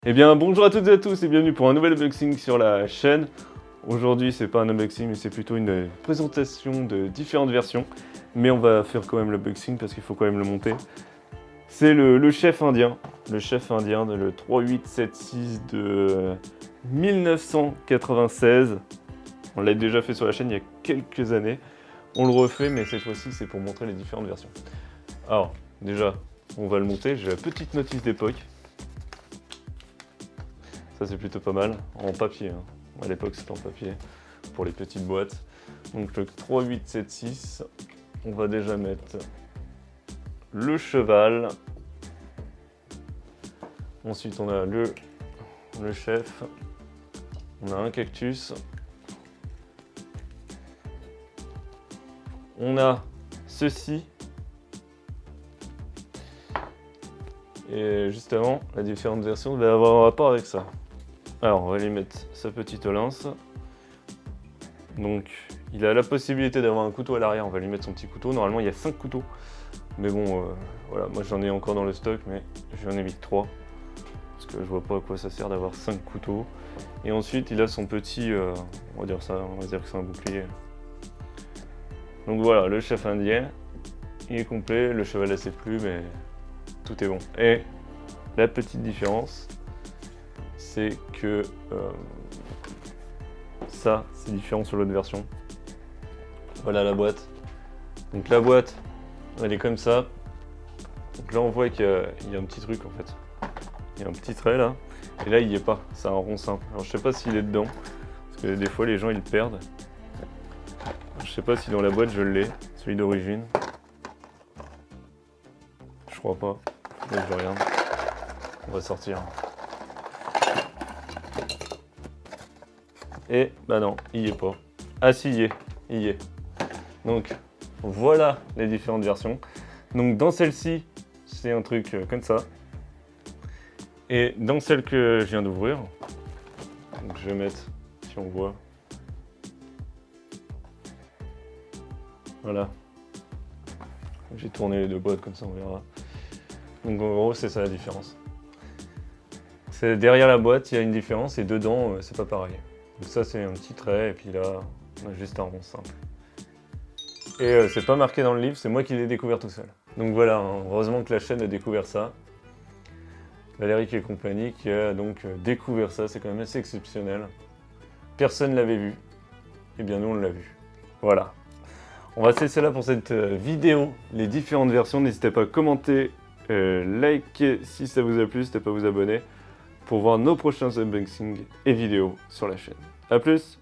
Eh bien bonjour à toutes et à tous et bienvenue pour un nouvel unboxing sur la chaîne. Aujourd'hui c'est pas un unboxing mais c'est plutôt une présentation de différentes versions. Mais on va faire quand même l'unboxing parce qu'il faut quand même le monter. C'est le chef indien. Le chef indien de le 3876 de 1996. On l'a déjà fait sur la chaîne il y a quelques années. On le refait mais cette fois-ci c'est pour montrer les différentes versions. Alors déjà on va le monter, j'ai la petite notice d'époque. Ça c'est plutôt pas mal, en papier, hein. À l'époque c'était en papier, pour les petites boîtes. Donc le 3876, on va déjà mettre le cheval. Ensuite on a le chef, on a un cactus. On a ceci. Et juste avant, la différente version va avoir un rapport avec ça. Alors, on va lui mettre sa petite lance. Donc, il a la possibilité d'avoir un couteau à l'arrière. On va lui mettre son petit couteau. Normalement, il y a 5 couteaux. Mais bon, voilà, moi j'en ai encore dans le stock, mais j'en ai mis que 3. Parce que je vois pas à quoi ça sert d'avoir 5 couteaux. Et ensuite, il a son petit, on va dire que c'est un bouclier. Donc voilà, le chef indien, il est complet. Le cheval a ses plumes, mais tout est bon. Et la petite différence, c'est que ça, c'est différent sur l'autre version. Voilà la boîte. Donc la boîte, elle est comme ça. Donc là, on voit qu'il y a un petit truc en fait. Il y a un petit trait là. Et là, il n'y est pas. C'est un rond simple. Alors, je sais pas s'il est dedans. Parce que des fois, les gens, ils le perdent. Je sais pas si dans la boîte, je l'ai. Celui d'origine. Je crois pas. Là, je regarde. On va sortir. Et bah non, il y est pas. Ah si, il y est. Donc voilà les différentes versions. Donc dans celle-ci, c'est un truc comme ça. Et dans celle que je viens d'ouvrir, donc je vais mettre, si on voit, voilà. J'ai tourné les deux boîtes comme ça, on verra. Donc en gros, c'est ça la différence. C'est derrière la boîte, il y a une différence et dedans, c'est pas pareil. Donc ça c'est un petit trait et puis là on a juste un rond simple. Et c'est pas marqué dans le livre, c'est moi qui l'ai découvert tout seul. Donc voilà, hein, heureusement que la chaîne a découvert ça. Valéric et compagnie qui a donc découvert ça, c'est quand même assez exceptionnel. Personne ne l'avait vu, et bien nous on l'a vu. Voilà. On va se laisser là pour cette vidéo, les différentes versions. N'hésitez pas à commenter, liker si ça vous a plu, n'hésitez pas à vous abonner pour voir nos prochains unboxings et vidéos sur la chaîne. A plus!